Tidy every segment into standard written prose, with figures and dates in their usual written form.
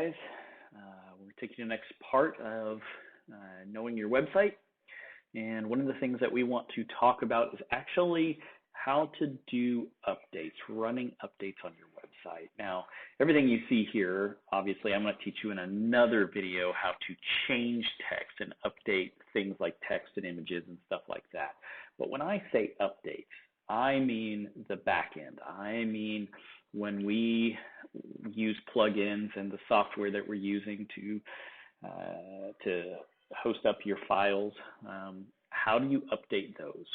guys. We're taking the next part of knowing your website. And one of the things that we want to talk about is actually how to do updates, running updates on your website. Now, everything you see here, obviously, I'm going to teach you in another video how to change text and update things like text and images and stuff like that. But when I say updates, I mean the back end. I mean when we use plugins and the software that we're using to host up your files. How do you update those?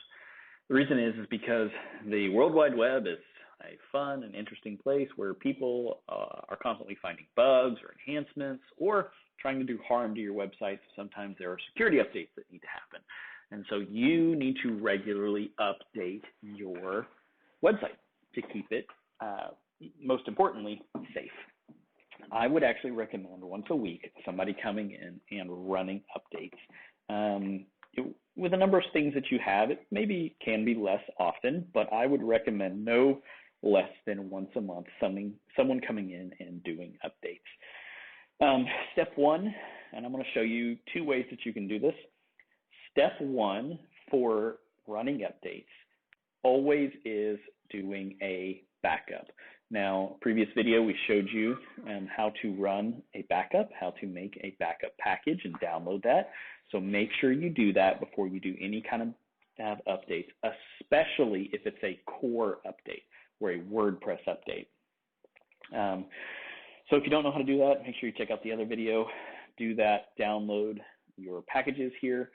The reason is because the World Wide Web is a fun and interesting place where people are constantly finding bugs or enhancements or trying to do harm to your website. Sometimes there are security updates that need to happen. And so you need to regularly update your website to keep it, most importantly, safe. I would actually recommend once a week somebody coming in and running updates. With a number of things that you have, it maybe can be less often, but I would recommend no less than once a month someone coming in and doing updates. Step one, and I'm going to show you two ways that you can do this. Step one for running updates always is doing a backup. Now, previous video we showed you how to run a backup, how to make a backup package and download that. So make sure you do that before you do any kind of updates, especially if it's a core update or a WordPress update. So if you don't know how to do that, make sure you check out the other video. Do that, download your packages here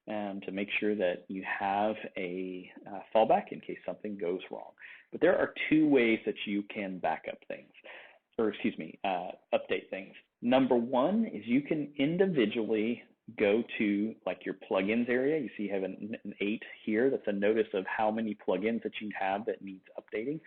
to make sure that you have a fallback in case something goes wrong. But there are two ways that you can backup things, update things. Number one is you can individually go to like your plugins area. You see you have an 8 here. That's a notice of how many plugins that you have that needs updating.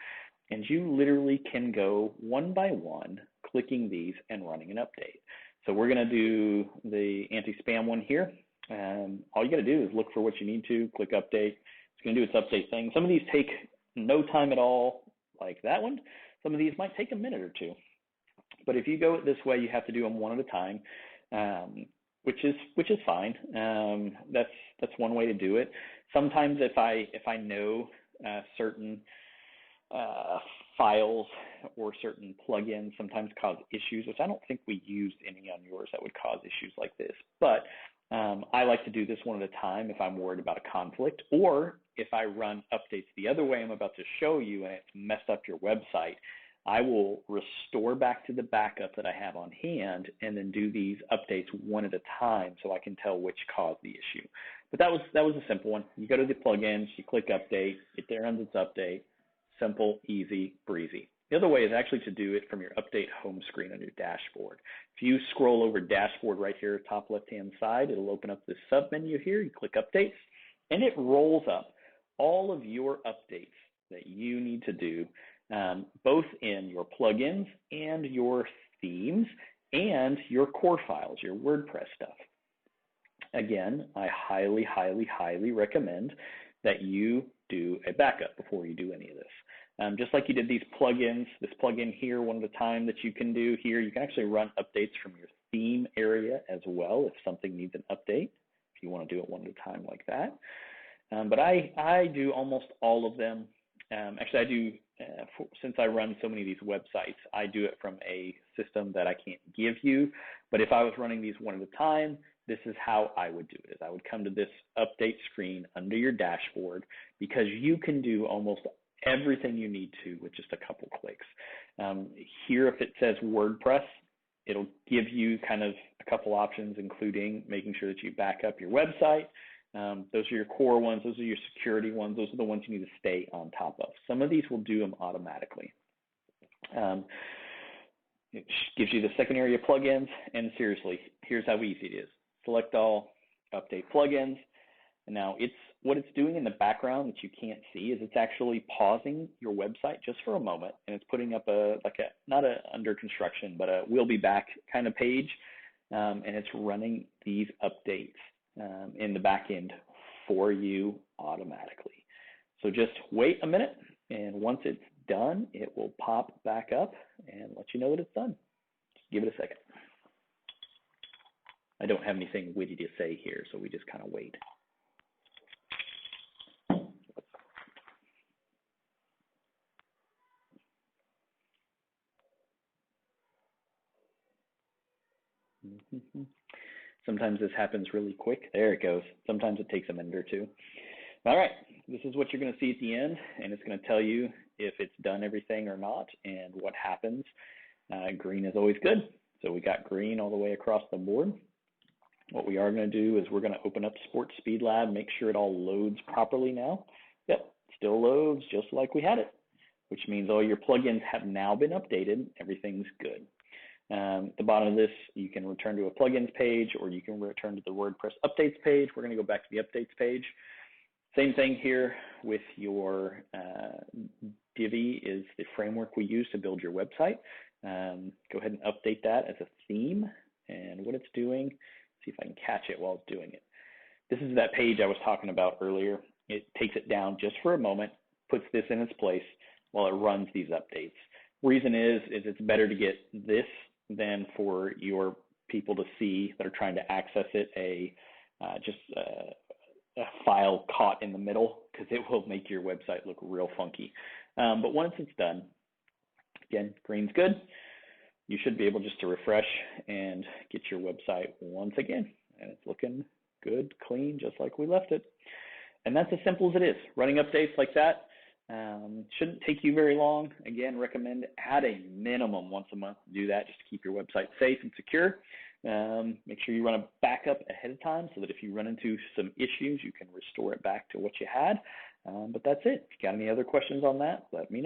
And you literally can go one by one, clicking these and running an update. So we're going to do the anti-spam one here. All you got to do is look for what you need to, click update. It's going to do its update thing. Some of these take no time at all, like that one. Some of these might take a minute or two. But if you go this way, you have to do them one at a time, which is fine. That's one way to do it. Sometimes if I know certain files or certain plugins sometimes cause issues, which I don't think we used any on yours that would cause issues like this. But I like to do this one at a time if I'm worried about a conflict, or if I run updates the other way I'm about to show you and it's messed up your website, I will restore back to the backup that I have on hand and then do these updates one at a time so I can tell which caused the issue. But that was a simple one. You go to the plugins, you click update, it there runs its update. Simple, easy, breezy. The other way is actually to do it from your update home screen on your dashboard. If you scroll over dashboard right here, top left-hand side, it'll open up this sub-menu here. You click updates, and it rolls up all of your updates that you need to do, both in your plugins and your themes and your core files, your WordPress stuff. Again, I highly, highly, highly recommend that you do a backup before you do any of this. Just like you did these plugins, this plugin here, one at a time that you can do here, you can actually run updates from your theme area as well if something needs an update, if you want to do it one at a time like that. But I do almost all of them. Actually, I do, since I run so many of these websites, I do it from a system that I can't give you. But if I was running these one at a time, this is how I would do it. Is I would come to this update screen under your dashboard, because you can do almost everything you need to with just a couple clicks. Here, if it says WordPress, it'll give you kind of a couple options, including making sure that you back up your website. Those are your core ones. Those are your security ones. Those are the ones you need to stay on top of. Some of these will do them automatically. It gives you the second area plugins, and seriously, here's how easy it is. Select all, update plugins, and now what it's doing in the background that you can't see is it's actually pausing your website just for a moment, and it's putting up not a under construction, but a we'll be back kind of page, and it's running these updates in the back end for you automatically. So just wait a minute, and once it's done, it will pop back up and let you know that it's done. give it a second. I don't have anything witty to say here, so we just kind of wait. Sometimes this happens really quick. There it goes. Sometimes it takes a minute or two. All right, this is what you're going to see at the end, and it's going to tell you if it's done everything or not and what happens. Green is always good, so we got green all the way across the board. What we are going to do is we're going to open up Sports Speed Lab, make sure it all loads properly now. Yep, still loads just like we had it, which means all your plugins have now been updated. Everything's good. At the bottom of this, you can return to a plugins page, or you can return to the WordPress updates page. We're going to go back to the updates page. Same thing here with your Divi is the framework we use to build your website. Go ahead and update that as a theme. And what it's doing, see if I can catch it while it's doing it. This is that page I was talking about earlier. It takes it down just for a moment, puts this in its place while it runs these updates. Reason is it's better to get this than for your people to see that are trying to access it a file caught in the middle, because it will make your website look real funky. But once it's done, again, green's good. You should be able just to refresh and get your website once again. And it's looking good, clean, just like we left it. And that's as simple as it is. Running updates like that shouldn't take you very long. Again, recommend add a minimum once a month to do that, just to keep your website safe and secure. Make sure you run a backup ahead of time so that if you run into some issues, you can restore it back to what you had. But that's it. If you got any other questions on that, let me know.